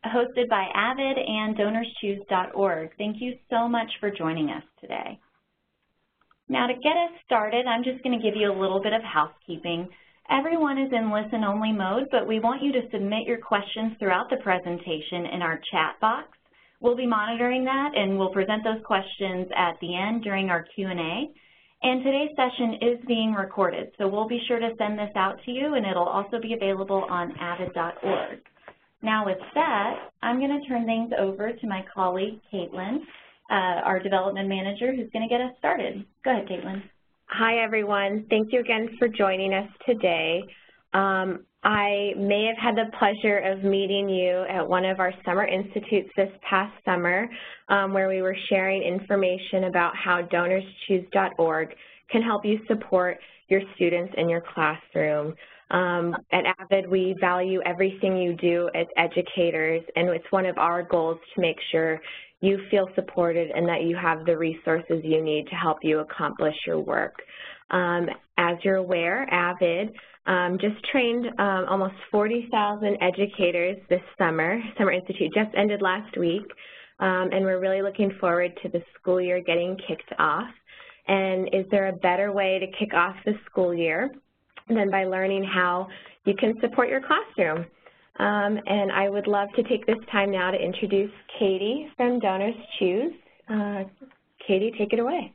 hosted by Avid and Donorschoose.org. Thank you so much for joining us today. Now, to get us started, I'm just going to give you a little bit of housekeeping. Everyone is in listen-only mode, but we want you to submit your questions throughout the presentation in our chat box. We'll be monitoring that, and we'll present those questions at the end during our Q&A. And today's session is being recorded, so we'll be sure to send this out to you, and it'll also be available on avid.org. Now, with that, I'm going to turn things over to my colleague, Caitlin, our development manager, who's going to get us started. Go ahead, Caitlin. Hi, everyone. Thank you again for joining us today. I may have had the pleasure of meeting you at one of our summer institutes this past summer, where we were sharing information about how Donorschoose.org can help you support your students in your classroom. At Avid, we value everything you do as educators, and it's one of our goals to make sure you feel supported and that you have the resources you need to help you accomplish your work. As you're aware, Avid just trained almost 40,000 educators this summer. Summer Institute just ended last week, and we're really looking forward to the school year getting kicked off. And is there a better way to kick off the school year than by learning how you can support your classroom? And I would love to take this time now to introduce Katie from Donorschoose. Katie, take it away.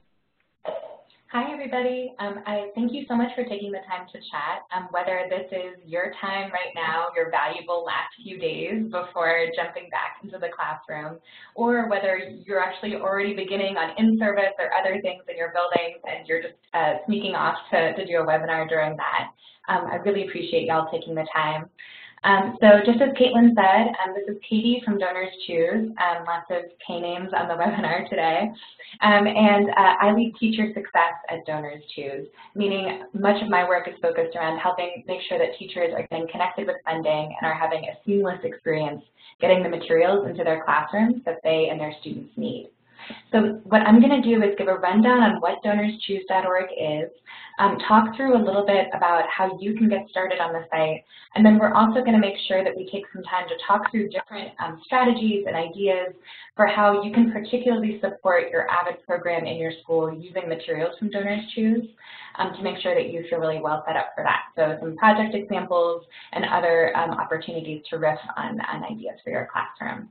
Hi, everybody. I thank you so much for taking the time to chat. Whether this is your time right now, your valuable last few days before jumping back into the classroom, or whether you're actually already beginning on in-service or other things in your buildings and you're just sneaking off to do a webinar during that, I really appreciate y'all taking the time. So just as Caitlin said, this is Katie from Donorschoose, lots of K names on the webinar today, and I lead teacher success at Donorschoose, meaning much of my work is focused around helping make sure that teachers are getting connected with funding and are having a seamless experience getting the materials into their classrooms that they and their students need. So what I'm going to do is give a rundown on what Donorschoose.org is, talk through a little bit about how you can get started on the site, and then we're also going to make sure that we take some time to talk through different strategies and ideas for how you can particularly support your Avid program in your school using materials from Donorschoose to make sure that you feel really well set up for that. So some project examples and other opportunities to riff on ideas for your classroom.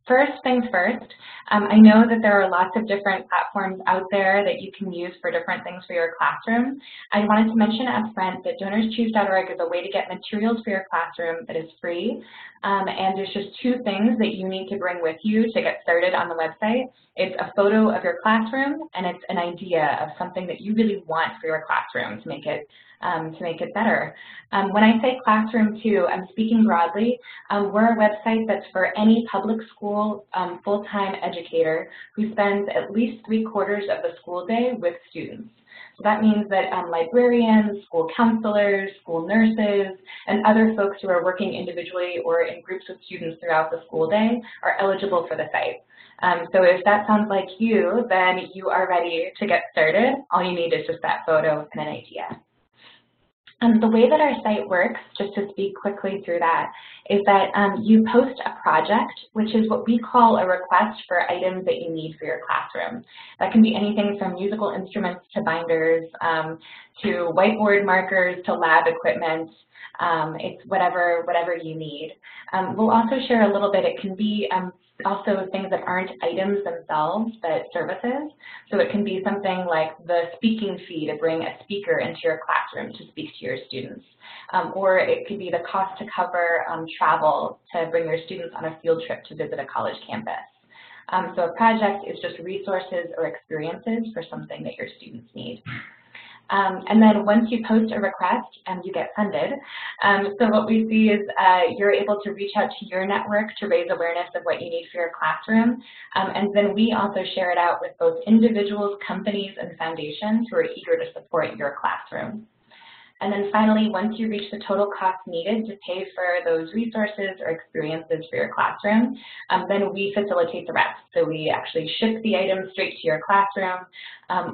First things first, I know that there are lots of different platforms out there that you can use for different things for your classroom. I wanted to mention up front that Donorschoose.org is a way to get materials for your classroom that is free, and there's just two things that you need to bring with you to get started on the website. It's a photo of your classroom, and it's an idea of something that you really want for your classroom to make it better. When I say classroom too, I'm speaking broadly. We're a website that's for any public school full-time educator who spends at least 3/4 of the school day with students. So that means that librarians, school counselors, school nurses, and other folks who are working individually or in groups with students throughout the school day are eligible for the site. So if that sounds like you, then you are ready to get started. All you need is just that photo and an idea. The way that our site works, just to speak quickly through that, is that you post a project, which is what we call a request for items that you need for your classroom. That can be anything from musical instruments to binders, to whiteboard markers to lab equipment. It's whatever you need. We'll also share a little bit. It can be also things that aren't items themselves, but services. So it can be something like the speaking fee to bring a speaker into your classroom to speak to your students. Or it could be the cost to cover travel to bring your students on a field trip to visit a college campus. So a project is just resources or experiences for something that your students need. And then once you post a request, you get funded. So what we see is you're able to reach out to your network to raise awareness of what you need for your classroom. And then we also share it out with both individuals, companies, and foundations who are eager to support your classroom. And then finally, once you reach the total cost needed to pay for those resources or experiences for your classroom, then we facilitate the rest. So we actually ship the items straight to your classroom,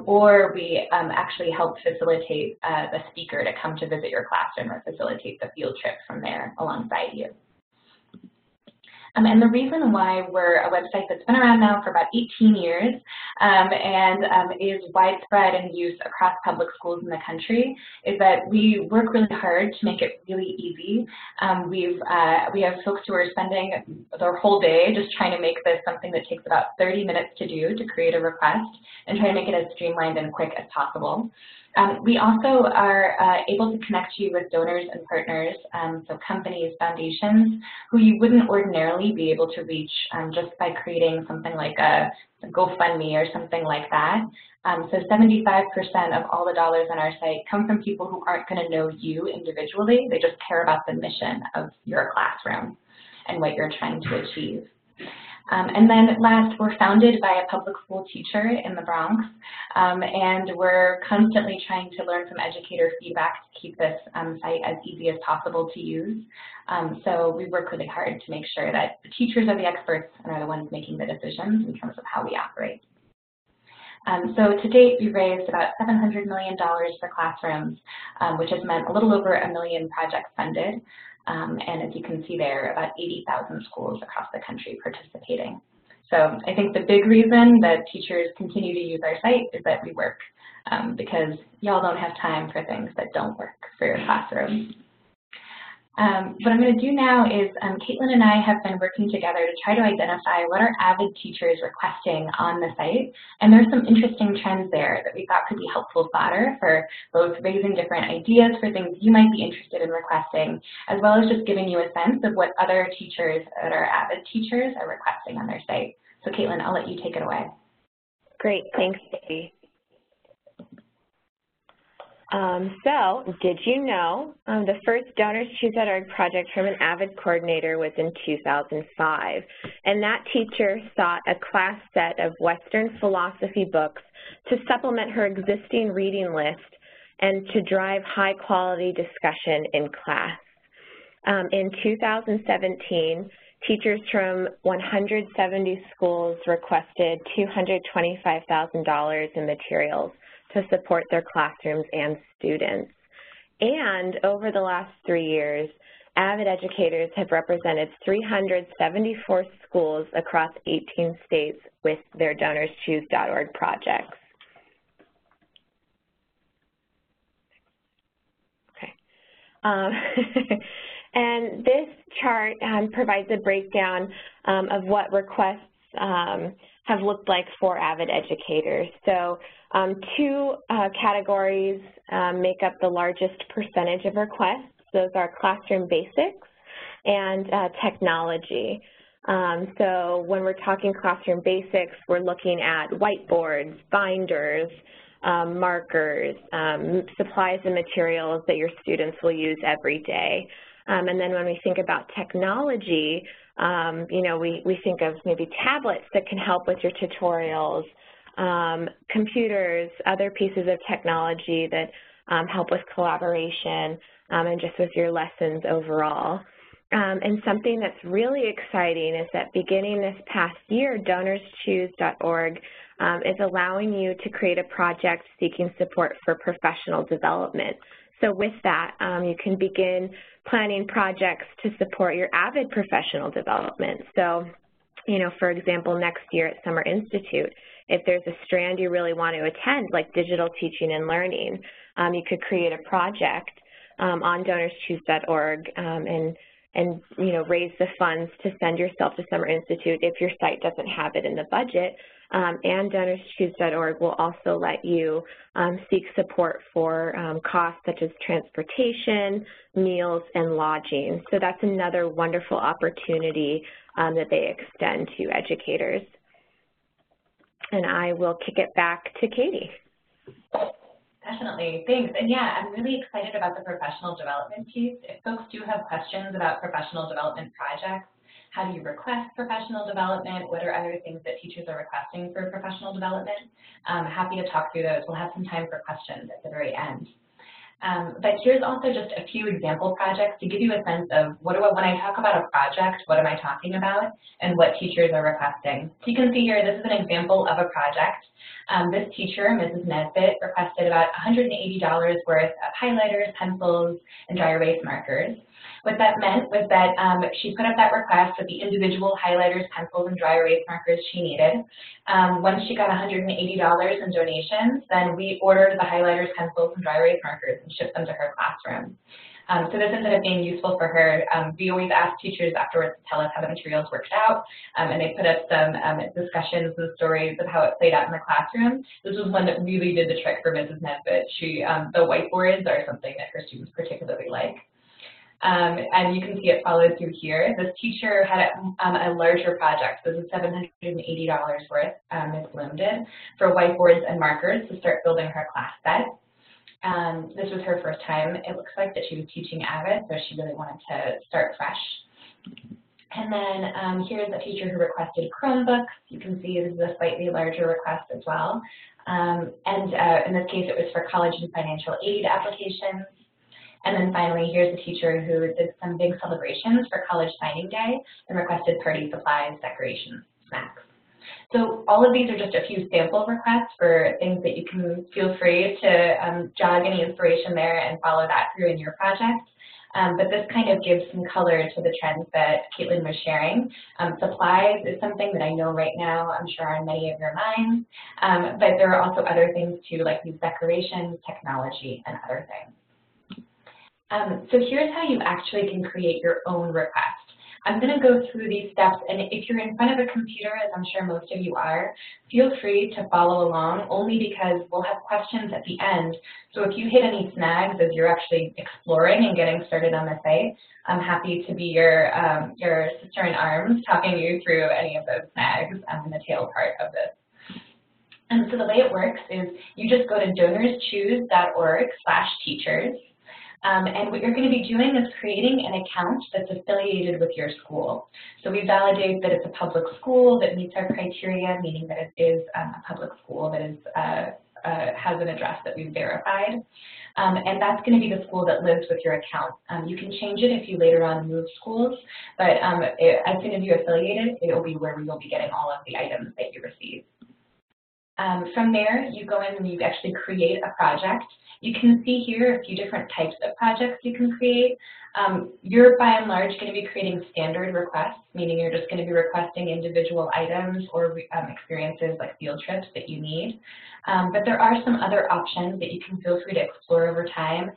or we actually help facilitate the speaker to come to visit your classroom or facilitate the field trip from there alongside you. And the reason why we're a website that's been around now for about 18 years and is widespread in use across public schools in the country is that we work really hard to make it really easy. We have folks who are spending their whole day just trying to make this something that takes about 30 minutes to do, to create a request, and try to make it as streamlined and quick as possible. We also are able to connect you with donors and partners, so companies, foundations, who you wouldn't ordinarily be able to reach just by creating something like a GoFundMe or something like that. So 75% of all the dollars on our site come from people who aren't going to know you individually. They just care about the mission of your classroom and what you're trying to achieve. And then last, we're founded by a public school teacher in the Bronx, and we're constantly trying to learn from educator feedback to keep this site as easy as possible to use. So we work really hard to make sure that the teachers are the experts and are the ones making the decisions in terms of how we operate. So to date, we've raised about $700 million for classrooms, which has meant a little over 1 million projects funded. And as you can see there, about 80,000 schools across the country participating. So I think the big reason that teachers continue to use our site is that we work, because y'all don't have time for things that don't work for your classroom. What I'm going to do now is Caitlin and I have been working together to try to identify what are avid teachers requesting on the site, and there's some interesting trends there that we thought could be helpful fodder for both raising different ideas for things you might be interested in requesting, as well as just giving you a sense of what other teachers that are avid teachers are requesting on their site. So Caitlin, I'll let you take it away. Great, thanks, Katie. So, did you know the first Donorschoose.org project from an Avid coordinator was in 2005, and that teacher sought a class set of Western philosophy books to supplement her existing reading list and to drive high-quality discussion in class. In 2017, teachers from 170 schools requested $225,000 in materials to support their classrooms and students. And over the last 3 years, Avid educators have represented 374 schools across 18 states with their Donorschoose.org projects. Okay. And this chart provides a breakdown of what requests have looked like for Avid educators. So two categories make up the largest percentage of requests. Those are classroom basics and technology. So when we're talking classroom basics, we're looking at whiteboards, binders, markers, supplies and materials that your students will use every day. And then when we think about technology, you know, we think of maybe tablets that can help with your tutorials, computers, other pieces of technology that help with collaboration and just with your lessons overall. And something that's really exciting is that beginning this past year, Donorschoose.org is allowing you to create a project seeking support for professional development. So with that, you can begin planning projects to support your Avid professional development. So, you know, for example, next year at Summer Institute, if there's a strand you really want to attend, like digital teaching and learning, you could create a project on Donorschoose.org and you know, raise the funds to send yourself to Summer Institute if your site doesn't have it in the budget. And Donorschoose.org will also let you seek support for costs such as transportation, meals, and lodging. So that's another wonderful opportunity that they extend to educators. And I will kick it back to Katie. Definitely, thanks. And yeah, I'm really excited about the professional development piece. If folks do have questions about professional development projects, how do you request professional development? What are other things that teachers are requesting for professional development? I'm happy to talk through those. We'll have some time for questions at the very end. But here's also just a few example projects to give you a sense of when I talk about a project, what am I talking about, and what teachers are requesting. So you can see here, this is an example of a project. This teacher, Mrs. Nesbitt, requested about $180 worth of highlighters, pencils, and dry erase markers. What that meant was that she put up that request with the individual highlighters, pencils, and dry erase markers she needed. Once she got $180 in donations, then we ordered the highlighters, pencils, and dry erase markers and shipped them to her classroom. So this ended up being useful for her. We always ask teachers afterwards to tell us how the materials worked out, and they put up some discussions and stories of how it played out in the classroom. This was one that really did the trick for Mrs. Nesbitt. The whiteboards are something that her students particularly like. And you can see it followed through here. This teacher had a larger project. This is $780 worth, Ms. Bloom did, for whiteboards and markers to start building her class set. This was her first time, it looks like, that she was teaching Avid, so she really wanted to start fresh. And then here's a teacher who requested Chromebooks. You can see this is a slightly larger request as well. In this case, it was for college and financial aid applications. And then finally, here's a teacher who did some big celebrations for college signing day and requested party supplies, decorations, snacks. So all of these are just a few sample requests for things that you can feel free to jog any inspiration there and follow that through in your project. But this kind of gives some color to the trends that Caitlin was sharing. Supplies is something that I know right now I'm sure are on many of your minds, but there are also other things too, like these decorations, technology, and other things. So here's how you actually can create your own request. I'm going to go through these steps, and if you're in front of a computer, as I'm sure most of you are, feel free to follow along, only because we'll have questions at the end. So if you hit any snags as you're actually exploring and getting started on the site, I'm happy to be your sister in arms, talking you through any of those snags in the tail part of this. And so the way it works is you just go to donorschoose.org/teachers. And what you're going to be doing is creating an account that's affiliated with your school. So we validate that it's a public school that meets our criteria, meaning that it is a public school that is, has an address that we've verified. And that's going to be the school that lives with your account. You can change it if you later on move schools, but as soon as you affiliate it, it will be where you'll be getting all of the items that you receive. From there, you go in and you actually create a project. You can see here a few different types of projects you can create. You're by and large going to be creating standard requests, meaning you're just going to be requesting individual items or experiences like field trips that you need. But there are some other options that you can feel free to explore over time.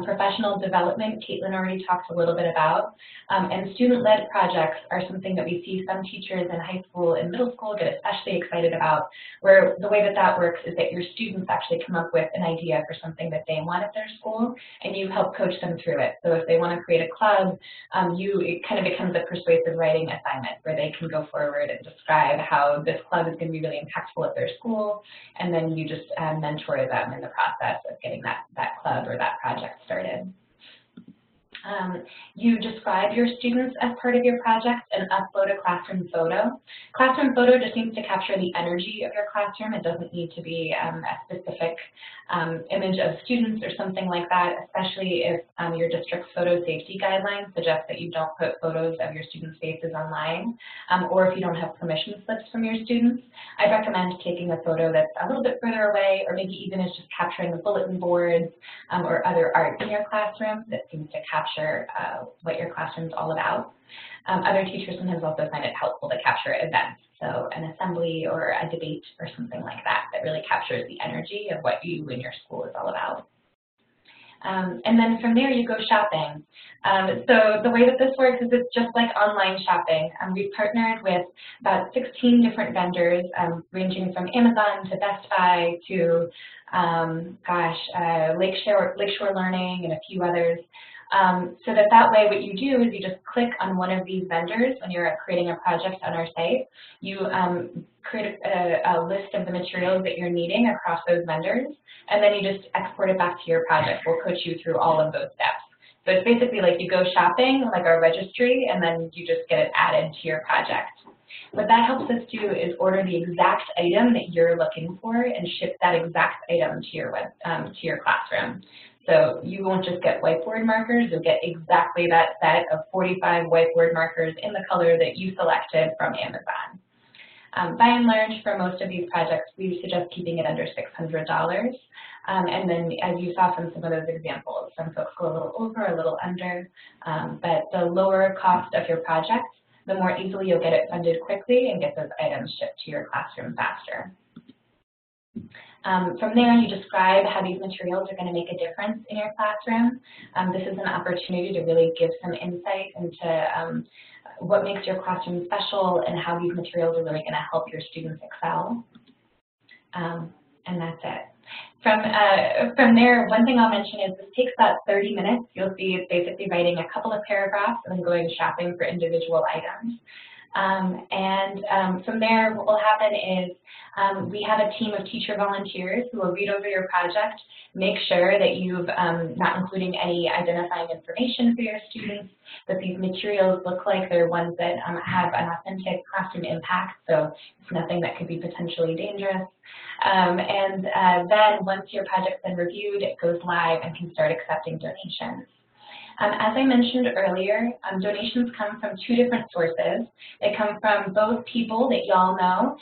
Professional development, Caitlin already talked a little bit about, and student-led projects are something that we see some teachers in high school and middle school get especially excited about, where the way that that works is that your students actually come up with an idea for something that they want at their school, and you help coach them through it. So if they want to create a club, it kind of becomes a persuasive writing assignment where they can go forward and describe how this club is going to be really impactful at their school, and then you just mentor them in the process of getting that club or that project started. You describe your students as part of your project and upload a classroom photo. Classroom photo just needs to capture the energy of your classroom. It doesn't need to be a specific image of students or something like that, especially if your district's photo safety guidelines suggest that you don't put photos of your students' faces online, or if you don't have permission slips from your students. I recommend taking a photo that's a little bit further away, or maybe even is just capturing the bulletin boards or other art in your classroom that seems to capture what your classroom is all about. Other teachers sometimes also find it helpful to capture events, so an assembly or a debate or something like that that really captures the energy of what you and your school is all about. And then from there you go shopping. So the way that this works is it's just like online shopping. We've partnered with about 16 different vendors, ranging from Amazon to Best Buy to, Lakeshore Learning and a few others. So that way what you do is you just click on one of these vendors when you're creating a project on our site. You create a list of the materials that you're needing across those vendors, and then you just export it back to your project. We'll coach you through all of those steps. So it's basically like you go shopping, like our registry, and then you just get it added to your project. What that helps us do is order the exact item that you're looking for and ship that exact item to your classroom. So you won't just get whiteboard markers, you'll get exactly that set of 45 whiteboard markers in the color that you selected from Amazon. By and large, for most of these projects, we suggest keeping it under $600. And then, as you saw from some of those examples, some folks go a little over, a little under, but the lower cost of your project, the more easily you'll get it funded quickly and get those items shipped to your classroom faster. From there, you describe how these materials are going to make a difference in your classroom. This is an opportunity to really give some insight into what makes your classroom special and how these materials are really going to help your students excel. And that's it. From there, one thing I'll mention is this takes about 30 minutes. You'll see it's basically writing a couple of paragraphs and then going shopping for individual items. From there, what will happen is we have a team of teacher volunteers who will read over your project, make sure that you've not including any identifying information for your students, that these materials look like they're ones that have an authentic classroom impact, so it's nothing that could be potentially dangerous. Then once your project's been reviewed, it goes live and can start accepting donations. As I mentioned earlier, donations come from two different sources. They come from both people that y'all know,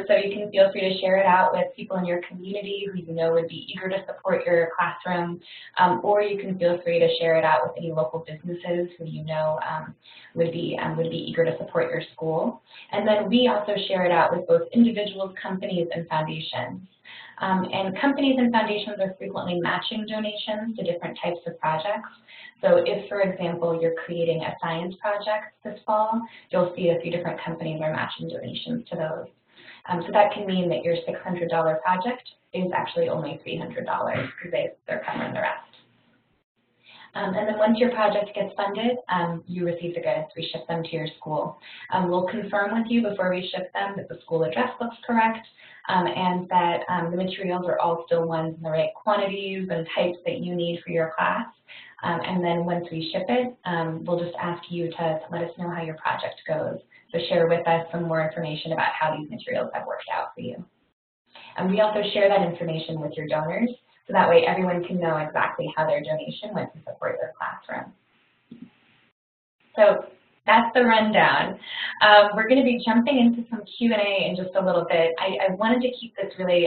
so you can feel free to share it out with people in your community who you know would be eager to support your classroom, or you can feel free to share it out with any local businesses who you know would be eager to support your school. And then we also share it out with both individuals, companies, and foundations. And companies and foundations are frequently matching donations to different types of projects. So if, for example, you're creating a science project this fall, you'll see a few different companies are matching donations to those. So that can mean that your $600 project is actually only $300 because they're covering the rest. And then once your project gets funded, you receive the goods. We ship them to your school. We'll confirm with you before we ship them that the school address looks correct and that the materials are all still ones in the right quantities and types that you need for your class. And then once we ship it, we'll just ask you to let us know how your project goes. So share with us some more information about how these materials have worked out for you. And we also share that information with your donors, so that way everyone can know exactly how their donation went to support your classroom. So that's the rundown. We're going to be jumping into some Q&A in just a little bit. I wanted to keep this really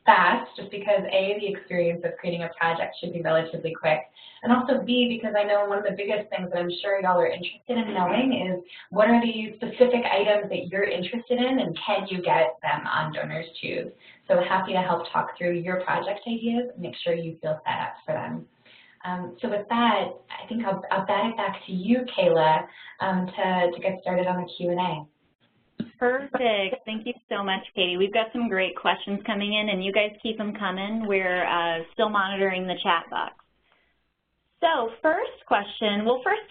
fast, just because A, the experience of creating a project should be relatively quick, and also B, because I know one of the biggest things that I'm sure y'all are interested in knowing is what are the specific items that you're interested in and can you get them on Donorschoose? So happy to help talk through your project ideas and make sure you feel set up for them. So with that, I think I'll bat it back to you, Kayla, to get started on the Q&A. Perfect. Thank you so much, Katie. We've got some great questions coming in, and you guys keep them coming. We're still monitoring the chat box. So first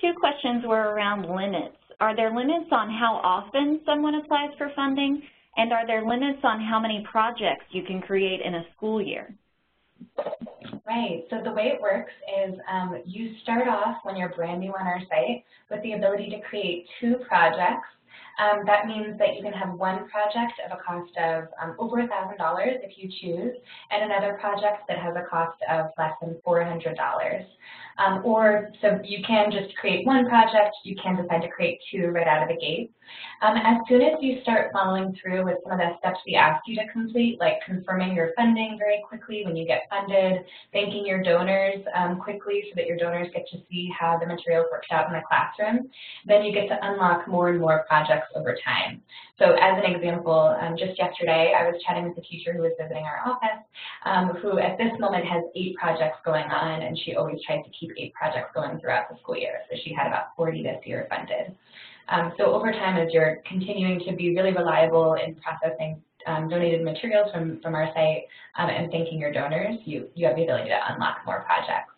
two questions were around limits. Are there limits on how often someone applies for funding? And are there limits on how many projects you can create in a school year? Right, so the way it works is you start off when you're brand new on our site with the ability to create 2 projects. That means that you can have one project of a cost of over $1,000 if you choose, and another project that has a cost of less than $400. So you can just create one project, you can decide to create 2 right out of the gate. As soon as you start following through with some of the steps we ask you to complete, like confirming your funding very quickly when you get funded, thanking your donors quickly so that your donors get to see how the materials worked out in the classroom, then you get to unlock more and more projects over time. So as an example, just yesterday I was chatting with a teacher who was visiting our office who at this moment has 8 projects going on, and she always tries to keep 8 projects going throughout the school year. So she had about 40 this year funded. So over time, as you're continuing to be really reliable in processing donated materials from our site and thanking your donors, you have the ability to unlock more projects.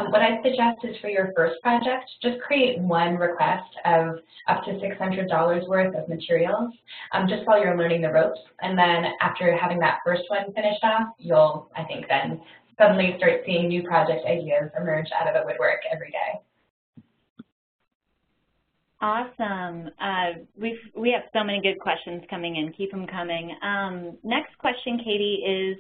What I'd suggest is for your first project, just create one request of up to $600 worth of materials just while you're learning the ropes. And then after having that first one finished off, you'll, I think, then suddenly start seeing new project ideas emerge out of the woodwork every day. Awesome. We have so many good questions coming in. Keep them coming. Next question, Katie, is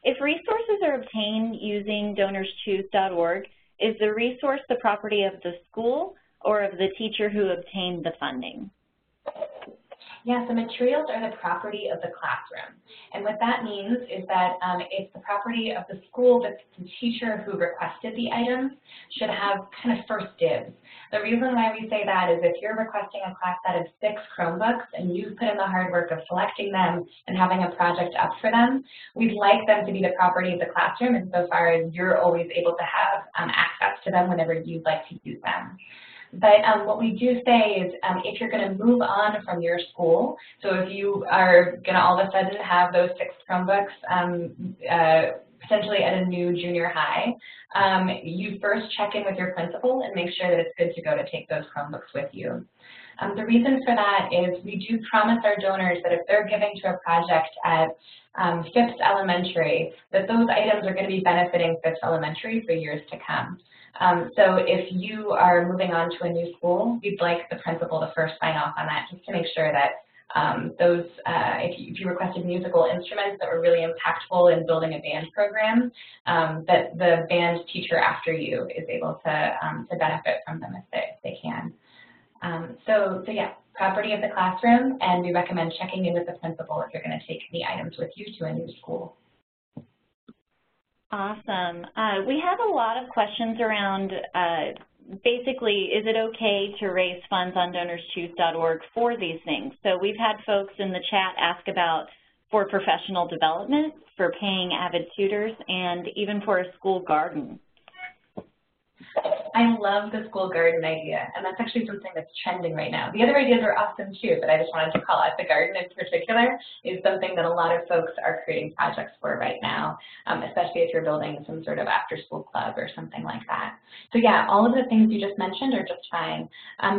if resources are obtained using Donorschoose.org, is the resource the property of the school or of the teacher who obtained the funding? Yeah, so materials are the property of the classroom. And what that means is that it's the property of the school, that the teacher who requested the items should have kind of first dibs. The reason why we say that is if you're requesting a class set of 6 Chromebooks and you've put in the hard work of selecting them and having a project up for them, we'd like them to be the property of the classroom insofar as you're always able to have access to them whenever you'd like to use them. But what we do say is if you're going to move on from your school, so if you are going to all of a sudden have those 6 Chromebooks potentially at a new junior high, you first check in with your principal and make sure that it's good to go to take those Chromebooks with you. The reason for that is we do promise our donors that if they're giving to a project at Phipps Elementary, that those items are going to be benefiting Phipps Elementary for years to come. So if you are moving on to a new school, we'd like the principal to first sign off on that just to make sure that if you requested musical instruments that were really impactful in building a band program, that the band teacher after you is able to benefit from them if they can. So yeah, property of the classroom, and we recommend checking in with the principal if you're going to take the items with you to a new school. Awesome. We have a lot of questions around basically, is it okay to raise funds on Donorschoose.org for these things? So we've had folks in the chat ask about for professional development, for paying Avid Tutors, and even for a school garden. I love the school garden idea, and that's actually something that's trending right now. The other ideas are awesome too, but I just wanted to call out the garden in particular is something that a lot of folks are creating projects for right now, especially if you're building some sort of after-school club or something like that. So yeah, all of the things you just mentioned are just fine.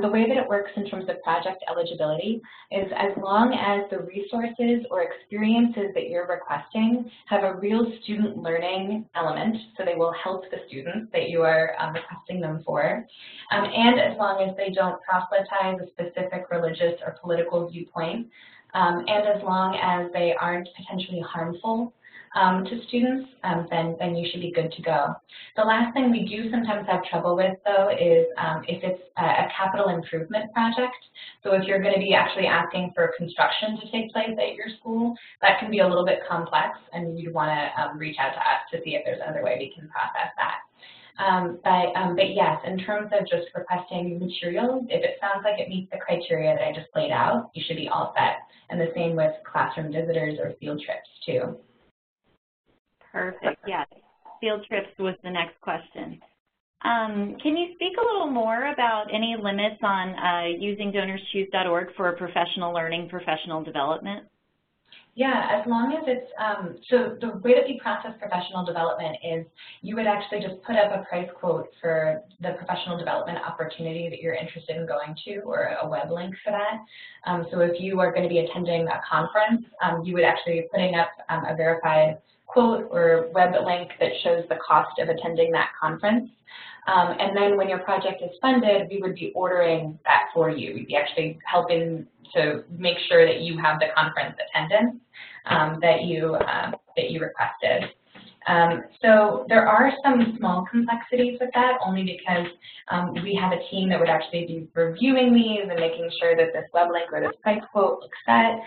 The way that it works in terms of project eligibility is as long as the resources or experiences that you're requesting have a real student learning element, so they will help the students that you are requesting them for, and as long as they don't proselytize a specific religious or political viewpoint, and as long as they aren't potentially harmful to students, then you should be good to go. The last thing we do sometimes have trouble with, though, is if it's a capital improvement project. So if you're going to be actually asking for construction to take place at your school, that can be a little bit complex, and you'd want to reach out to us to see if there's another way we can process that. But yes, in terms of just requesting materials, if it sounds like it meets the criteria that I just laid out, you should be all set. And the same with classroom visitors or field trips too. Perfect, yes. Field trips was the next question. Can you speak a little more about any limits on using Donorschoose.org for professional learning, professional development? Yeah, as long as it's, so the way that we process professional development is you would actually just put up a price quote for the professional development opportunity that you're interested in going to, or a web link for that. So if you are going to be attending a conference, you would actually be putting up a verified quote or web link that shows the cost of attending that conference. And then when your project is funded, we would be ordering that for you. We'd be actually helping to make sure that you have the conference attendance that you requested. So there are some small complexities with that, only because we have a team that would actually be reviewing these and making sure that this web link or this price quote looks set.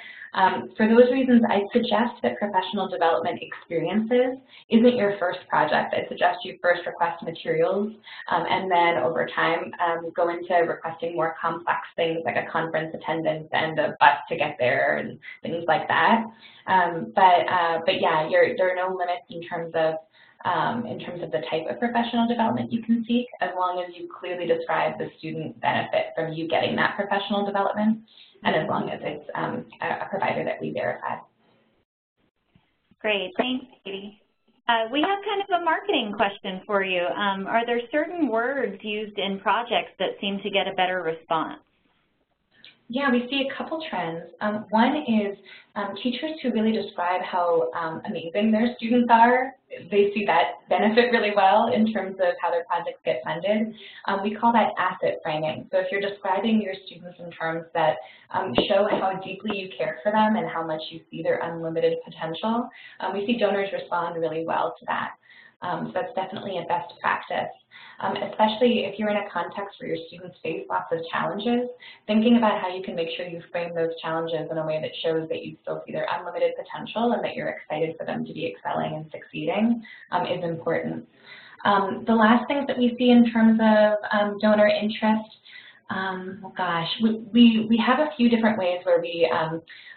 For those reasons, I'd suggest that professional development experiences isn't your first project. I'd suggest you first request materials and then over time go into requesting more complex things like a conference attendance and a bus to get there and things like that. But yeah, there are no limits in terms of the type of professional development you can seek, as long as you clearly describe the student benefit from you getting that professional development, and as long as it's a provider that we verify. Great, thanks, Katie. We have kind of a marketing question for you. Are there certain words used in projects that seem to get a better response? Yeah, we see a couple trends. One is teachers who really describe how amazing their students are. They see that benefit really well in terms of how their projects get funded. We call that asset framing. So if you're describing your students in terms that show how deeply you care for them and how much you see their unlimited potential, we see donors respond really well to that. So that's definitely a best practice. Especially if you're in a context where your students face lots of challenges, thinking about how you can make sure you frame those challenges in a way that shows that you still see their unlimited potential and that you're excited for them to be excelling and succeeding is important. The last things that we see in terms of donor interest, we have a few different ways where we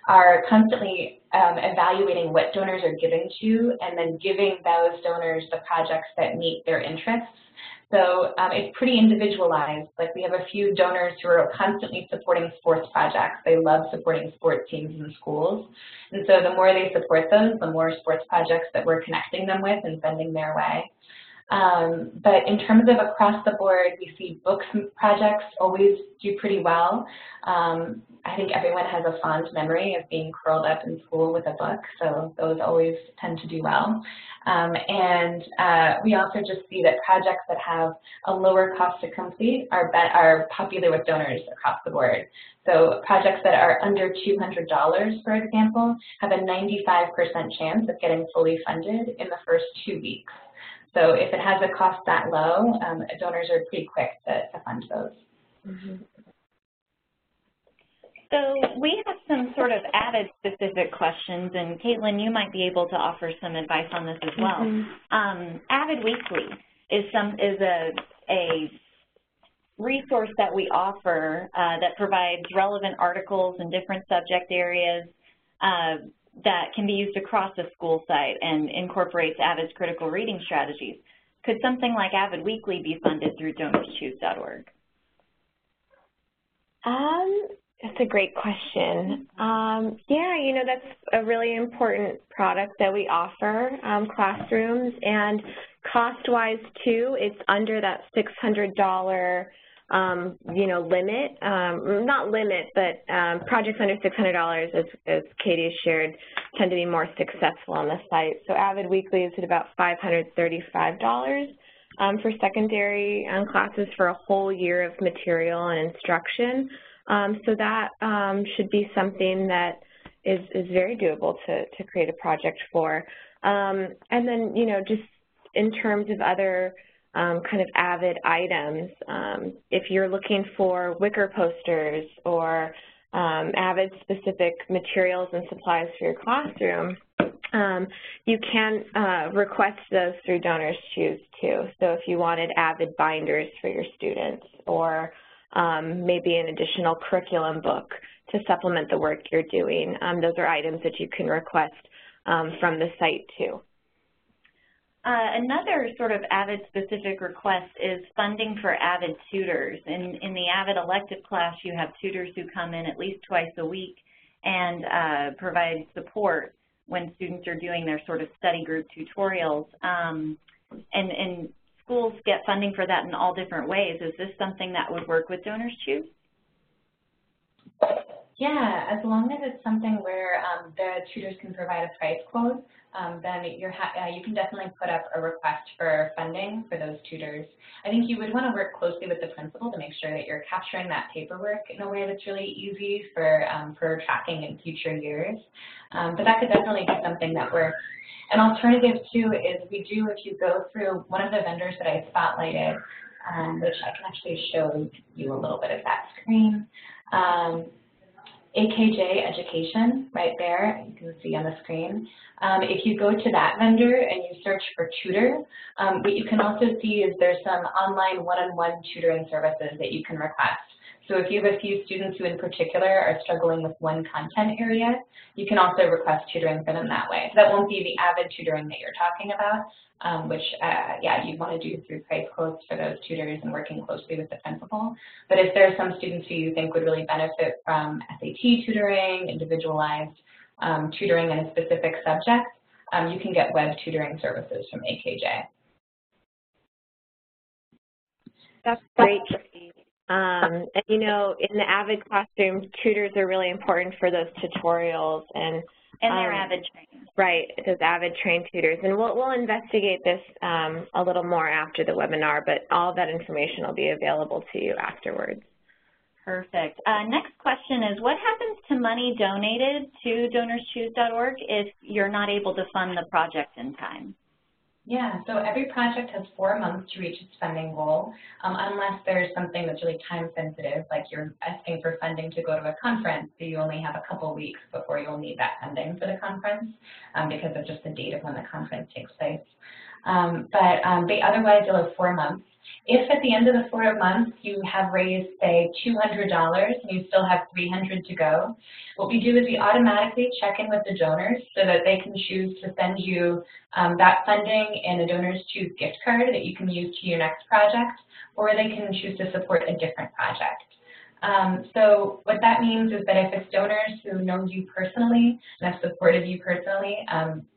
are constantly evaluating what donors are giving to and then giving those donors the projects that meet their interests. So it's pretty individualized. Like we have a few donors who are constantly supporting sports projects. They love supporting sports teams in schools. And so the more they support those, the more sports projects that we're connecting them with and sending their way. But in terms of across the board, we see books projects always do pretty well. I think everyone has a fond memory of being curled up in school with a book, so those always tend to do well. We also just see that projects that have a lower cost to complete are popular with donors across the board. So projects that are under $200, for example, have a 95% chance of getting fully funded in the first 2 weeks. So if it has a cost that low, donors are pretty quick to fund those. Mm-hmm. So we have some sort of Avid-specific questions, and Caitlin, you might be able to offer some advice on this as well. Mm-hmm. Avid Weekly is a resource that we offer that provides relevant articles in different subject areas that can be used across a school site and incorporates Avid's critical reading strategies. Could something like Avid Weekly be funded through Donorschoose.org? That's a great question. Yeah, you know, that's a really important product that we offer classrooms, and cost-wise too, it's under that $600 you know, limit, not limit, but projects under $600, as Katie has shared, tend to be more successful on the site. So Avid Weekly is at about $535 for secondary classes for a whole year of material and instruction. So that should be something that is very doable to create a project for. And then, you know, just in terms of other kind of Avid items, if you're looking for wicker posters or Avid-specific materials and supplies for your classroom, you can request those through Donorschoose too. So if you wanted Avid binders for your students, or maybe an additional curriculum book to supplement the work you're doing, those are items that you can request from the site too. Another sort of Avid-specific request is funding for Avid tutors. In the Avid elective class, you have tutors who come in at least twice a week and provide support when students are doing their sort of study group tutorials. And schools get funding for that in all different ways. Is this something that would work with Donorschoose? Yeah, as long as it's something where the tutors can provide a price quote, then you can definitely put up a request for funding for those tutors. I think you would want to work closely with the principal to make sure that you're capturing that paperwork in a way that's really easy for tracking in future years. But that could definitely be something that works. An alternative too is if you go through one of the vendors that I spotlighted, which I can actually show you a little bit of that screen. AKJ Education, right there, you can see on the screen. If you go to that vendor and you search for tutor, what you can also see is there's some online one-on-one tutoring services that you can request. So if you have a few students who in particular are struggling with one content area, you can also request tutoring for them that way. So that won't be the Avid tutoring that you're talking about, which, yeah, you'd want to do through price quotes for those tutors and working closely with the principal. But if there are some students who you think would really benefit from SAT tutoring, individualized tutoring in a specific subject, you can get web tutoring services from AKJ. That's great. And, you know, in the Avid classroom, tutors are really important for those tutorials. And they're Avid trained. Right, those Avid trained tutors. And we'll investigate this a little more after the webinar, but all that information will be available to you afterwards. Perfect. Next question is, what happens to money donated to Donorschoose.org if you're not able to fund the project in time? Yeah, so every project has 4 months to reach its funding goal, unless there's something that's really time sensitive, like you're asking for funding to go to a conference, so you only have a couple weeks before you'll need that funding for the conference because of just the date of when the conference takes place. But otherwise, you'll have 4 months. If at the end of the 4 months you have raised, say, $200 and you still have $300 to go, what we do is we automatically check in with the donors so that they can choose to send you that funding in a Donorschoose gift card that you can use to your next project, or they can choose to support a different project. So what that means is that if it's donors who know you personally and have supported you personally,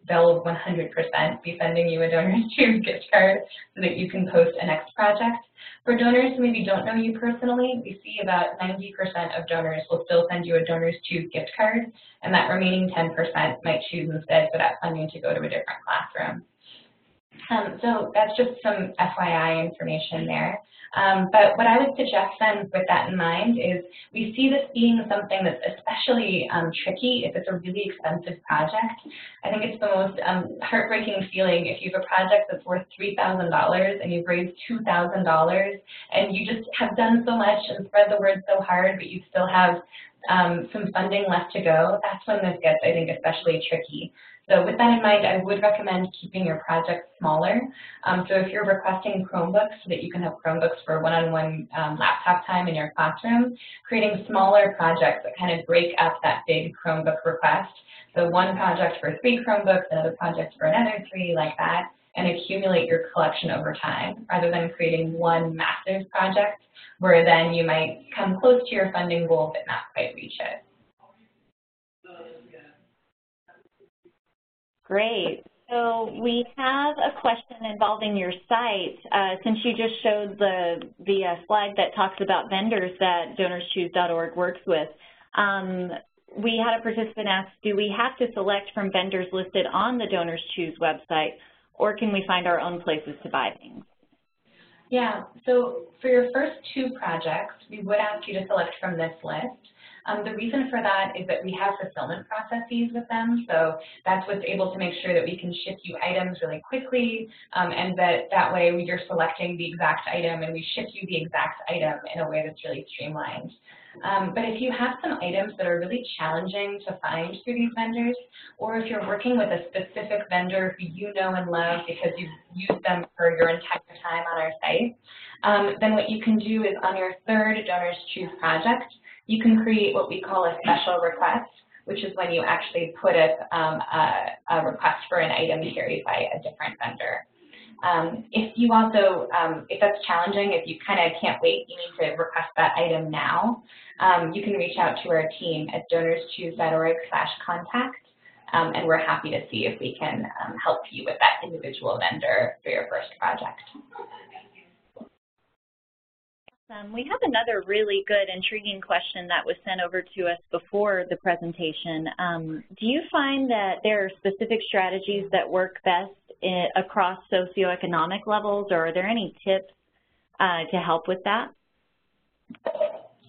they'll 100% be sending you a Donorschoose gift card so that you can post a next project. For donors who maybe don't know you personally, we see about 90% of donors will still send you a Donorschoose gift card, and that remaining 10% might choose instead for that funding to go to a different classroom. So that's just some FYI information there. But what I would suggest then with that in mind is we see this being something that's especially tricky if it's a really expensive project. I think it's the most heartbreaking feeling if you have a project that's worth $3,000 and you've raised $2,000 and you just have done so much and spread the word so hard, but you still have some funding left to go. That's when this gets, I think, especially tricky. So with that in mind, I would recommend keeping your project smaller. So if you're requesting Chromebooks so that you can have Chromebooks for one-on-one laptop time in your classroom, creating smaller projects that kind of break up that big Chromebook request. So one project for 3 Chromebooks, another project for another 3, like that, and accumulate your collection over time, rather than creating one massive project where then you might come close to your funding goal but not quite reach it. Great. So we have a question involving your site. Since you just showed the slide that talks about vendors that Donorschoose.org works with, we had a participant ask, do we have to select from vendors listed on the Donorschoose website, or can we find our own places to buy things? Yeah, so for your first 2 projects, we would ask you to select from this list. The reason for that is that we have fulfillment processes with them, so that's what's able to make sure that we can ship you items really quickly, and that way you're selecting the exact item and we ship you the exact item in a way that's really streamlined. But if you have some items that are really challenging to find through these vendors, or if you're working with a specific vendor who you know and love because you've used them for your entire time on our site, then what you can do is on your 3rd Donorschoose project, you can create what we call a special request, which is when you actually put a request for an item carried by a different vendor. If you also, if that's challenging, if you kind of can't wait, you need to request that item now, you can reach out to our team at donorschoose.org/contact, and we're happy to see if we can help you with that individual vendor for your first project. We have another really good, intriguing question that was sent over to us before the presentation. Do you find that there are specific strategies that work best across socioeconomic levels, or are there any tips to help with that?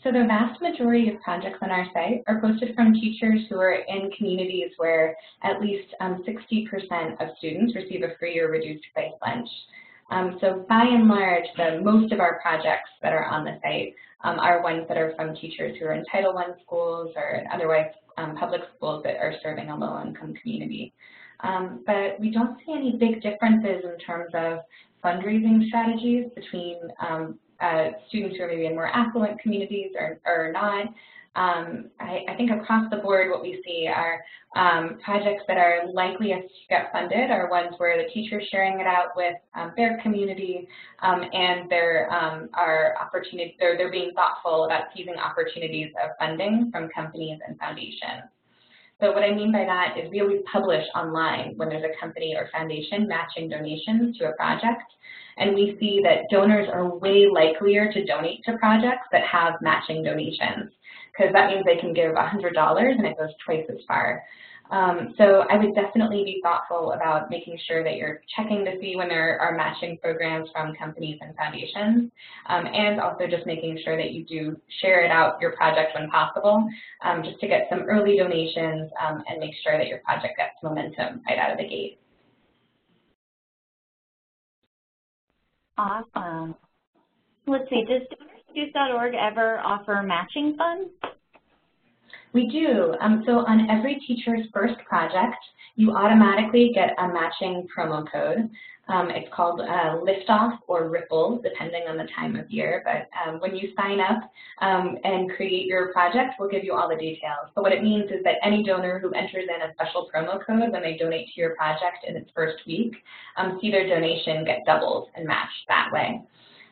So the vast majority of projects on our site are posted from teachers who are in communities where at least 60% of students receive a free or reduced price lunch. So by and large, most of our projects that are on the site are ones that are from teachers who are in Title I schools or otherwise public schools that are serving a low-income community. But we don't see any big differences in terms of fundraising strategies between students who are maybe in more affluent communities or not. I think across the board what we see are projects that are likeliest to get funded are ones where the teacher's sharing it out with their community, and they're being thoughtful about seizing opportunities of funding from companies and foundations. So what I mean by that is we always publish online when there's a company or foundation matching donations to a project, and we see that donors are way likelier to donate to projects that have matching donations, because that means they can give $100 and it goes twice as far. So I would definitely be thoughtful about making sure that you're checking to see when there are matching programs from companies and foundations, and also just making sure that you do share it out, your project, when possible, just to get some early donations and make sure that your project gets momentum right out of the gate. Awesome. Let's see, does Donorschoose.org ever offer matching funds? We do. So on every teacher's first project, you automatically get a matching promo code. It's called Liftoff or Ripple, depending on the time of year. But when you sign up and create your project, we'll give you all the details. But what it means is that any donor who enters in a special promo code when they donate to your project in its first week, see their donation get doubled and matched that way.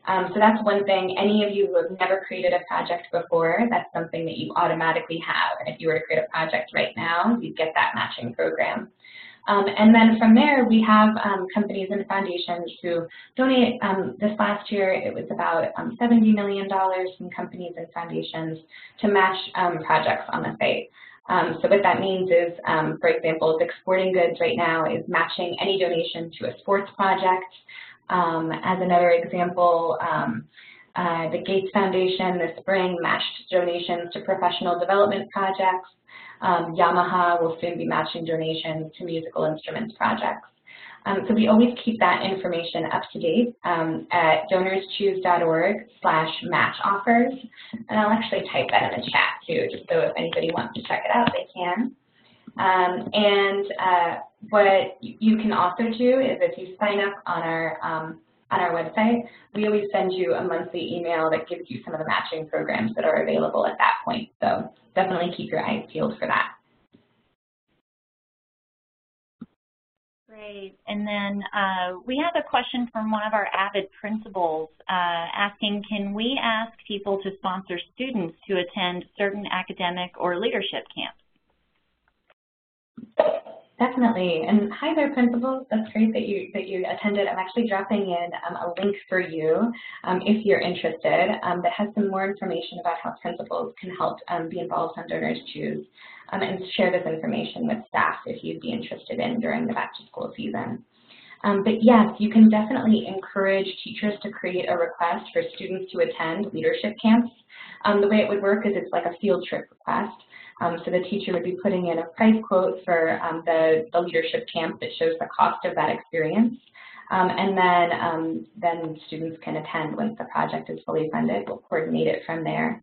So that's one thing. Any of you who have never created a project before, that's something that you automatically have. And if you were to create a project right now, you'd get that matching program. And then from there, we have companies and foundations who donate. This last year, it was about $70 million from companies and foundations to match projects on the site. So what that means is, for example, Dick's Sporting Goods right now is matching any donation to a sports project. As another example, the Gates Foundation this spring matched donations to professional development projects. Yamaha will soon be matching donations to musical instruments projects. So we always keep that information up to date at donorschoose.org/match offers. And I'll actually type that in the chat too, just so if anybody wants to check it out, they can. What you can also do is if you sign up on our website, we always send you a monthly email that gives you some of the matching programs that are available at that point. So definitely keep your eyes peeled for that. Great. And then we have a question from one of our Avid principals asking, can we ask people to sponsor students to attend certain academic or leadership camps? Definitely, and hi there, principals. That's great that you attended. I'm actually dropping in a link for you if you're interested that has some more information about how principals can help be involved on DonorsChoose and share this information with staff if you'd be interested in during the back-to-school season. But yes, you can definitely encourage teachers to create a request for students to attend leadership camps. The way it would work is it's like a field trip request. So the teacher would be putting in a price quote for the leadership camp that shows the cost of that experience. And then students can attend once the project is fully funded. We'll coordinate it from there.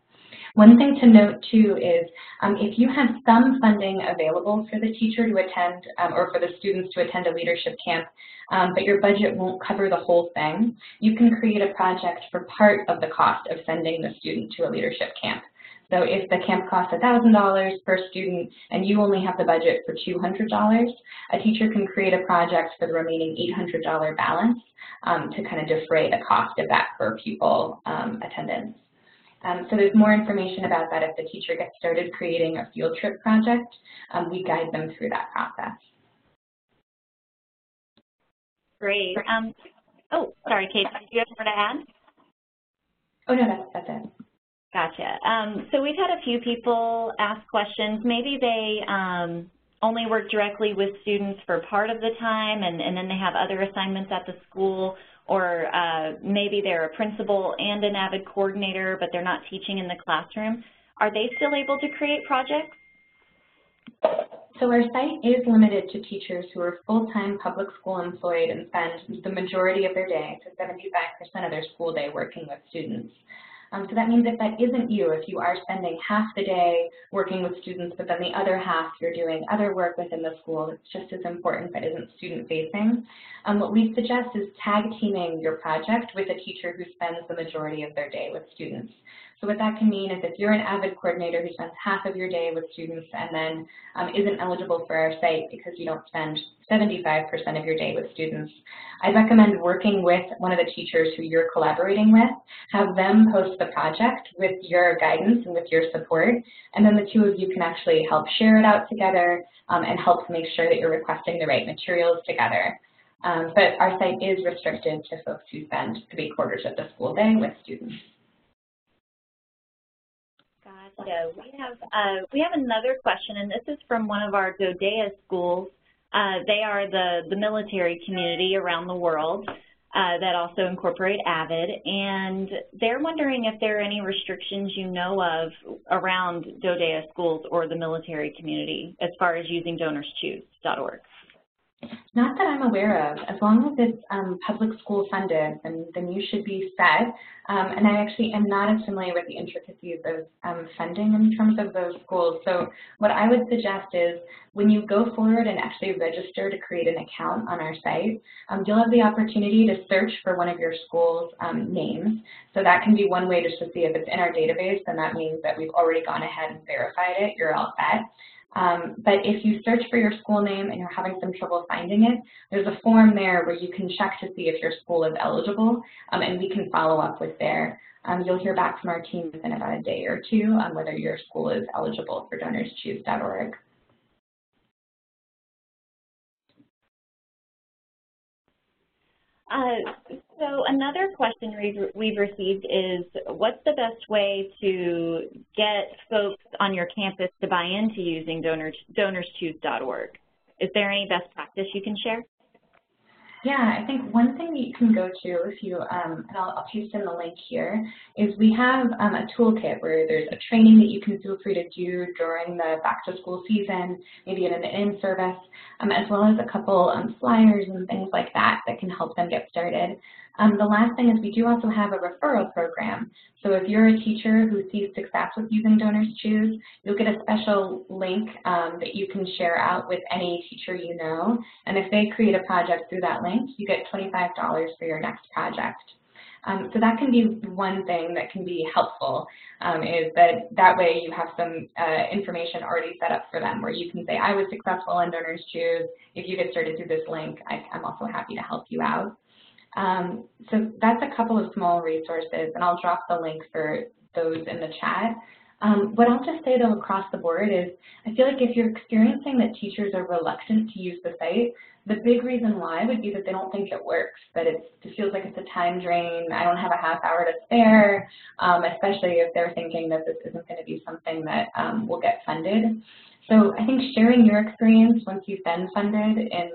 One thing to note too is if you have some funding available for the teacher to attend or for the students to attend a leadership camp, but your budget won't cover the whole thing, you can create a project for part of the cost of sending the student to a leadership camp. So if the camp costs $1,000 per student and you only have the budget for $200, a teacher can create a project for the remaining $800 balance to kind of defray the cost of that per pupil attendance. So there's more information about that if the teacher gets started creating a field trip project. We guide them through that process. Great. Oh, sorry, Kate, did you have more to add? Oh, no, that's it. Gotcha. So we've had a few people ask questions. Maybe they only work directly with students for part of the time and then they have other assignments at the school, or maybe they're a principal and an Avid coordinator, but they're not teaching in the classroom. Are they still able to create projects? So our site is limited to teachers who are full-time public school employed and spend the majority of their day, so 75% of their school day, working with students. So that means if that isn't you, if you are spending half the day working with students, but then the other half you're doing other work within the school that's just as important but isn't student-facing, what we suggest is tag teaming your project with a teacher who spends the majority of their day with students. So what that can mean is if you're an Avid coordinator who spends half of your day with students and then isn't eligible for our site because you don't spend 75% of your day with students, I'd recommend working with one of the teachers who you're collaborating with, have them post the project with your guidance and with your support, and then the two of you can actually help share it out together and help make sure that you're requesting the right materials together. But our site is restricted to folks who spend 3/4 of the school day with students. Gotcha. We have another question, and this is from one of our DoDEA schools. They are the military community around the world that also incorporate Avid, and they're wondering if there are any restrictions you know of around DoDEA schools or the military community as far as using Donorschoose.org. Not that I'm aware of. As long as it's public school funded, then you should be set. And I actually am not as familiar with the intricacies of funding in terms of those schools. So what I would suggest is when you go forward and actually register to create an account on our site, you'll have the opportunity to search for one of your school's names. So that can be one way just to see if it's in our database, and that means that we've already gone ahead and verified it. You're all set. But if you search for your school name and you're having some trouble finding it, there's a form there where you can check to see if your school is eligible, and we can follow up with there. You'll hear back from our team within about a day or two on whether your school is eligible for Donorschoose.org. So another question we've received is, what's the best way to get folks on your campus to buy into using Donorschoose.org? Is there any best practice you can share? Yeah, I think one thing that you can go to, if you, and I'll paste in the link here, is we have a toolkit where there's a training that you can feel free to do during the back-to-school season, maybe in an in-service, as well as a couple flyers and things like that that can help them get started. The last thing is we do also have a referral program. So if you're a teacher who sees success with using Donorschoose, you'll get a special link that you can share out with any teacher you know. And if they create a project through that link, you get $25 for your next project. So that can be one thing that can be helpful, is that way you have some information already set up for them where you can say, I was successful on Donorschoose. If you get started through this link, I'm also happy to help you out. So that's a couple of small resources, and I'll drop the link for those in the chat. What I'll just say, though, across the board is I feel like if you're experiencing that teachers are reluctant to use the site, the big reason why would be that they don't think it works, that it feels like it's a time drain, I don't have a half hour to spare, especially if they're thinking that this isn't going to be something that will get funded. So I think sharing your experience once you've been funded and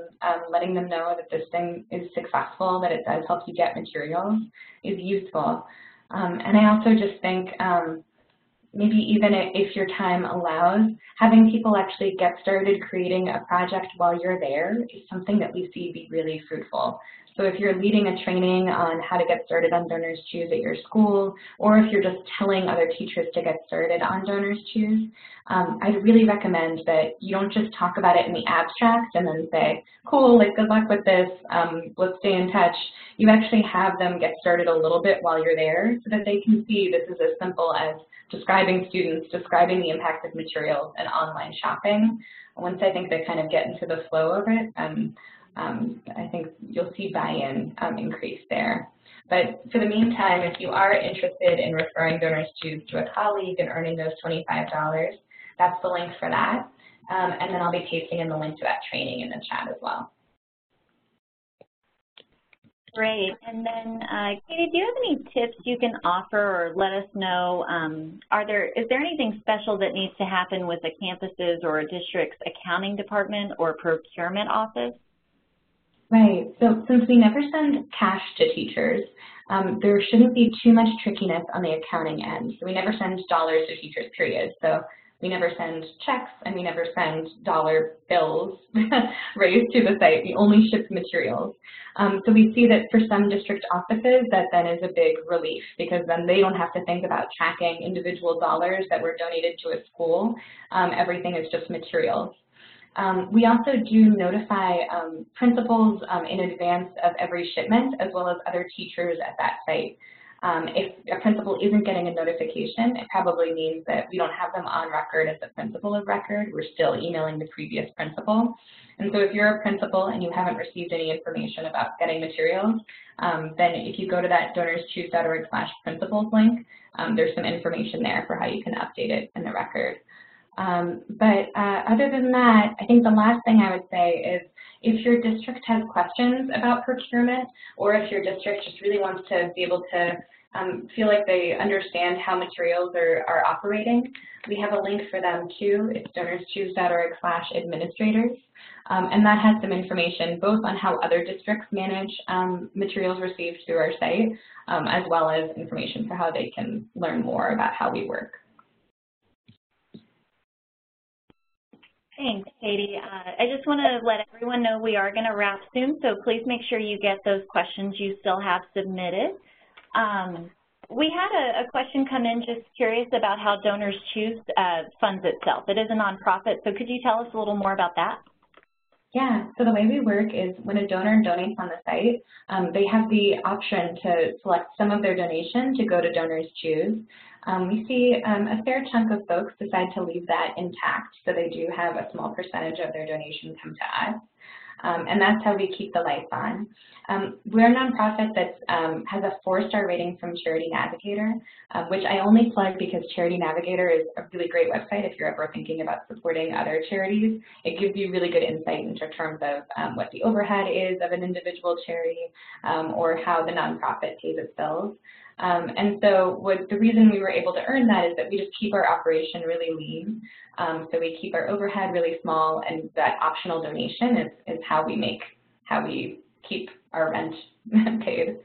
letting them know that this thing is successful, that it does help you get materials, is useful. And I also just think maybe even if your time allows, having people actually get started creating a project while you're there is something that we see be really fruitful. So if you're leading a training on how to get started on Donorschoose at your school, or if you're just telling other teachers to get started on Donorschoose, I'd really recommend that you don't just talk about it in the abstract and then say, cool, like good luck with this, let's stay in touch. You actually have them get started a little bit while you're there so that they can see this is as simple as describing students, describing the impact of materials, and online shopping. Once I think they kind of get into the flow of it, I think you'll see buy-in increase there. But for the meantime, if you are interested in referring Donorschoose to a colleague and earning those $25, that's the link for that. And then I'll be pasting in the link to that training in the chat as well. Great. And then, Katie, do you have any tips you can offer or let us know? Is there anything special that needs to happen with a campus's or a district's accounting department or procurement office? Right. So since we never send cash to teachers, there shouldn't be too much trickiness on the accounting end. So we never send dollars to teachers, period. So we never send checks and we never send dollar bills raised to the site. We only ship materials. So we see that for some district offices, that then is a big relief because then they don't have to think about tracking individual dollars that were donated to a school. Everything is just materials. We also do notify principals in advance of every shipment, as well as other teachers at that site. If a principal isn't getting a notification, it probably means that we don't have them on record as the principal of record. We're still emailing the previous principal. And so if you're a principal and you haven't received any information about getting materials, then if you go to that donorschoose.org/principals link, there's some information there for how you can update it in the record. But other than that, I think the last thing I would say is if your district has questions about procurement, or if your district just really wants to be able to feel like they understand how materials are operating, we have a link for them too. It's donorschoose.org/administrators. And that has some information both on how other districts manage materials received through our site, as well as information for how they can learn more about how we work. Thanks, Katie. I just want to let everyone know we are going to wrap soon, so please make sure you get those questions you still have submitted. We had a question come in just curious about how Donorschoose funds itself. It is a nonprofit, so could you tell us a little more about that? Yeah, so the way we work is when a donor donates on the site, they have the option to select some of their donation to go to Donorschoose. We see a fair chunk of folks decide to leave that intact, so they do have a small percentage of their donation come to us. And that's how we keep the lights on. We're a nonprofit that has a 4-star rating from Charity Navigator, which I only plug because Charity Navigator is a really great website if you're ever thinking about supporting other charities. It gives you really good insight into terms of what the overhead is of an individual charity or how the nonprofit pays its bills. And so the reason we were able to earn that is that we just keep our operation really lean. So we keep our overhead really small, and that optional donation is how we keep our rent paid.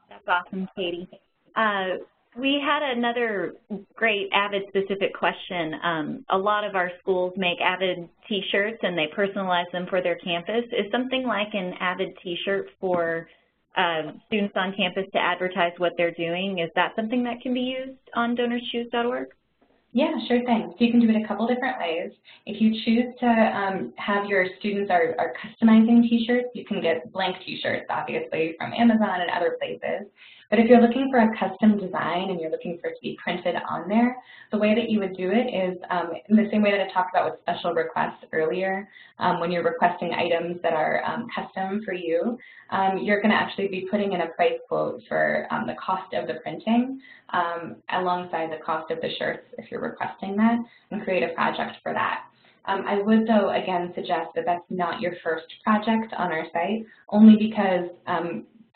That's awesome, Katie. We had another great Avid-specific question. A lot of our schools make Avid T-shirts, and they personalize them for their campus. Is something like an Avid T-shirt for students on campus to advertise what they're doing, is that something that can be used on Donorschoose.org? Yeah, sure thing. So you can do it a couple different ways. If you choose to have your students are customizing T-shirts, you can get blank T-shirts, obviously, from Amazon and other places. But if you're looking for a custom design and you're looking for it to be printed on there, the way that you would do it is in the same way that I talked about with special requests earlier. When you're requesting items that are custom for you, you're going to actually be putting in a price quote for the cost of the printing alongside the cost of the shirts if you're requesting that, and create a project for that. I would, though, again, suggest that that's not your first project on our site, only because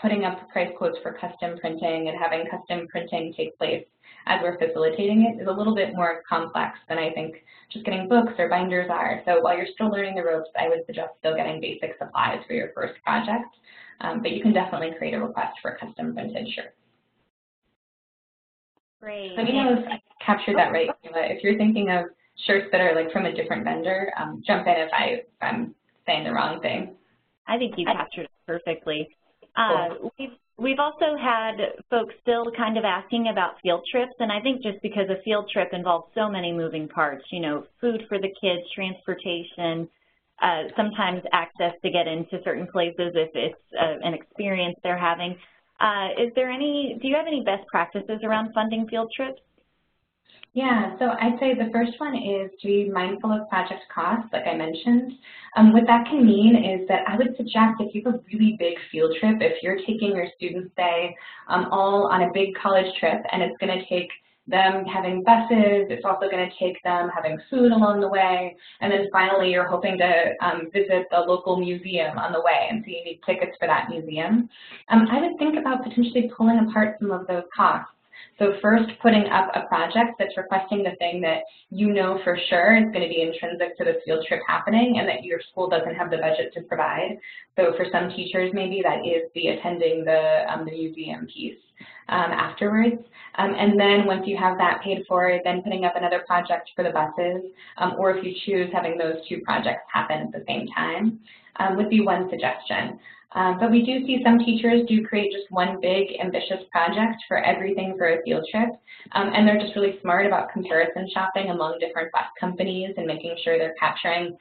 putting up price quotes for custom printing and having custom printing take place as we're facilitating it is a little bit more complex than I think just getting books or binders are. So while you're still learning the ropes, I would suggest still getting basic supplies for your first project, but you can definitely create a request for custom printed shirts. Great. Let me know if I captured that right. If you're thinking of shirts that are like from a different vendor, jump in if I'm saying the wrong thing. I think you captured it perfectly. Cool. We've also had folks still kind of asking about field trips, and I think just because a field trip involves so many moving parts, you know, food for the kids, transportation, sometimes access to get into certain places if it's an experience they're having. Do you have any best practices around funding field trips? Yeah, so I'd say the first one is to be mindful of project costs, like I mentioned. What that can mean is that I would suggest if you have a really big field trip, if you're taking your students, say, all on a big college trip, and it's going to take them having buses, it's also going to take them having food along the way, and then finally you're hoping to visit the local museum on the way, and so you need tickets for that museum. I would think about potentially pulling apart some of those costs. So first, putting up a project that's requesting the thing that you know for sure is going to be intrinsic to the field trip happening and that your school doesn't have the budget to provide. So for some teachers, maybe that is the attending the museum piece afterwards. And then once you have that paid for, then putting up another project for the buses, or if you choose having those two projects happen at the same time, would be one suggestion. But we do see some teachers do create just one big ambitious project for everything for a field trip, and they're just really smart about comparison shopping among different bus companies and making sure they're capturing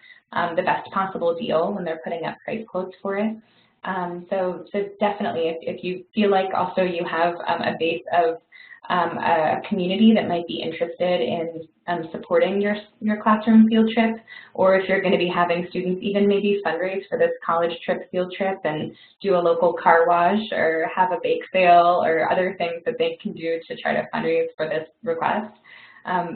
the best possible deal when they're putting up price quotes for it. So definitely, if you feel like also you have a base of a community that might be interested in supporting your classroom field trip, or if you're going to be having students even maybe fundraise for this college trip field trip and do a local car wash or have a bake sale or other things that they can do to try to fundraise for this request,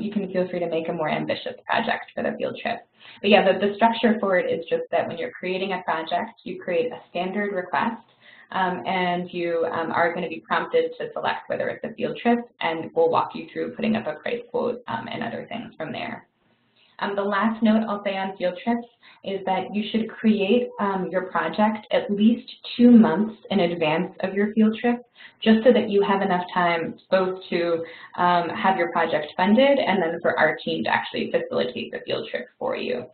you can feel free to make a more ambitious project for the field trip. But yeah, the structure for it is just that when you're creating a project, you create a standard request, and you are going to be prompted to select whether it's a field trip, and we'll walk you through putting up a price quote and other things from there. The last note I'll say on field trips is that you should create your project at least 2 months in advance of your field trip, just so that you have enough time both to have your project funded and then for our team to actually facilitate the field trip for you.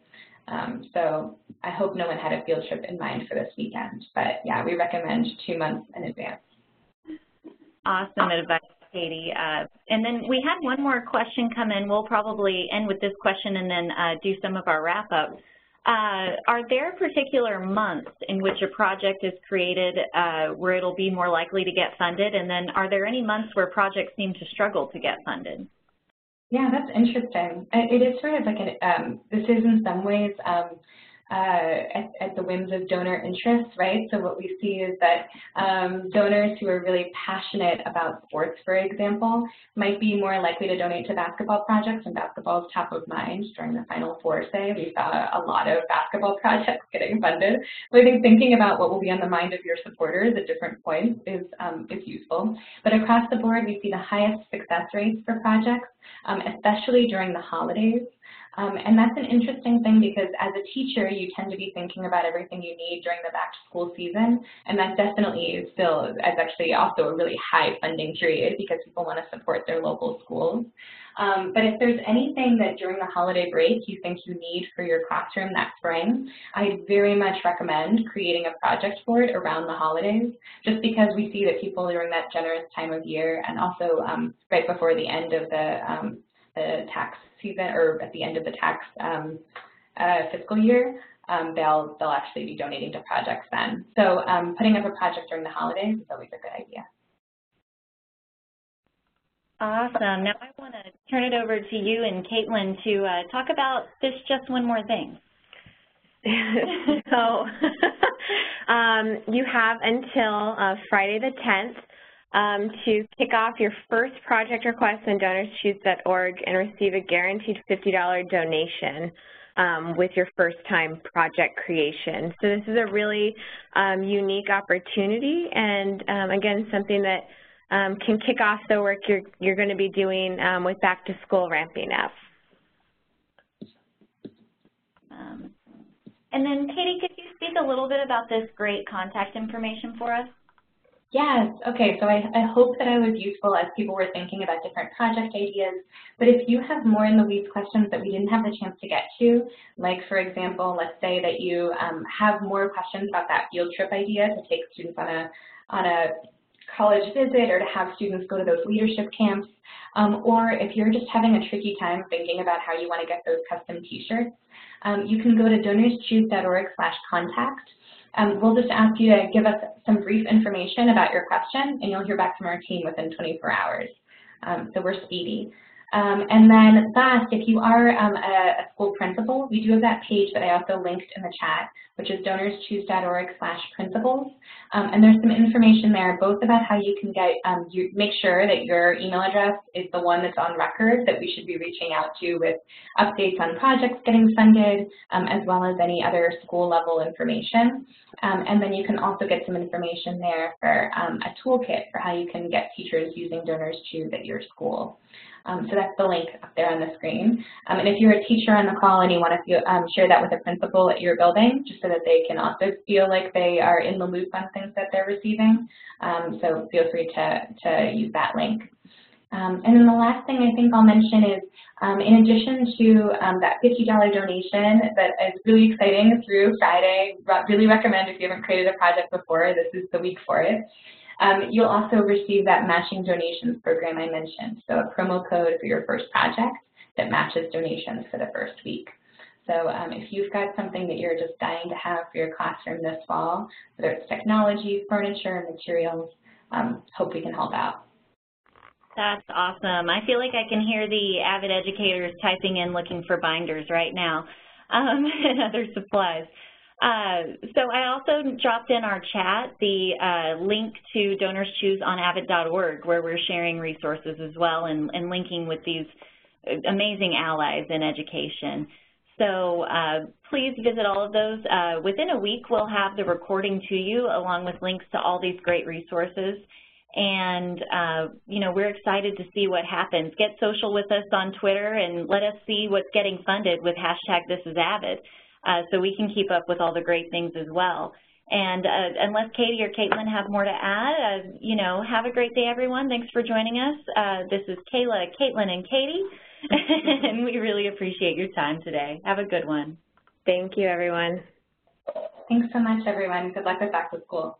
So I hope no one had a field trip in mind for this weekend, but yeah, we recommend 2 months in advance. Awesome advice, Katie. And then we had one more question come in. We'll probably end with this question and then do some of our wrap-up. Are there particular months in which a project is created where it'll be more likely to get funded? And then are there any months where projects seem to struggle to get funded? Yeah, that's interesting. It is sort of like this is in some ways at the whims of donor interests, right? So what we see is that donors who are really passionate about sports, for example, might be more likely to donate to basketball projects, and basketball is top of mind. During the Final Four, say, we saw a lot of basketball projects getting funded. So I think thinking about what will be on the mind of your supporters at different points is useful. But across the board, we see the highest success rates for projects, especially during the holidays. And that's an interesting thing because as a teacher, you tend to be thinking about everything you need during the back-to-school season, and that definitely is actually also a really high funding period because people want to support their local schools. But if there's anything that during the holiday break you think you need for your classroom that spring, I very much recommend creating a project board around the holidays, just because we see that people during that generous time of year and also right before the end of the tax season or at the end of the tax fiscal year, they'll actually be donating to projects then. So putting up a project during the holidays is always a good idea. Awesome. Now I want to turn it over to you and Caitlin to talk about this just one more thing. So you have until Friday the 10th to kick off your first project request on Donorschoose.org and receive a guaranteed $50 donation with your first-time project creation. So this is a really unique opportunity and, again, something that can kick off the work you're going to be doing with back-to-school ramping up. And then, Katie, could you speak a little bit about this great contact information for us? Yes, okay, so I hope that I was useful as people were thinking about different project ideas, but if you have more in the weeds questions that we didn't have the chance to get to, like for example, let's say that you have more questions about that field trip idea to take students on a college visit or to have students go to those leadership camps, or if you're just having a tricky time thinking about how you want to get those custom T-shirts, you can go to donorschoose.org/contact. We'll just ask you to give us some brief information about your question, and you'll hear back from our team within 24 hours. So we're speedy. And then last, if you are a school principal, we do have that page that I also linked in the chat, which is donorschoose.org/principals. And there's some information there, both about how you can get, make sure that your email address is the one that's on record that we should be reaching out to with updates on projects getting funded, as well as any other school level information. And then you can also get some information there for a toolkit for how you can get teachers using Donorschoose at your school. So that's the link up there on the screen. And if you're a teacher on the call and you want to share that with a principal at your building, just so that they can also feel like they are in the loop on things that they're receiving, so feel free to use that link. And then the last thing I think I'll mention is, in addition to that $50 donation that is really exciting through Friday, really recommend if you haven't created a project before, this is the week for it. You'll also receive that matching donations program I mentioned, so a promo code for your first project that matches donations for the first week. So if you've got something that you're just dying to have for your classroom this fall, whether it's technology, furniture, materials, hope we can help out. That's awesome. I feel like I can hear the Avid educators typing in looking for binders right now and other supplies. So I also dropped in our chat the link to Donorschoose on avid.org, where we're sharing resources as well and linking with these amazing allies in education. So please visit all of those. Within a week, we'll have the recording to you along with links to all these great resources. And, you know, we're excited to see what happens. Get social with us on Twitter and let us see what's getting funded with #ThisIsAvid, so we can keep up with all the great things as well. And unless Katie or Caitlin have more to add, you know, have a great day, everyone. Thanks for joining us. This is Kayla, Caitlin, and Katie, and we really appreciate your time today. Have a good one. Thank you, everyone. Thanks so much, everyone. Good luck with back to school.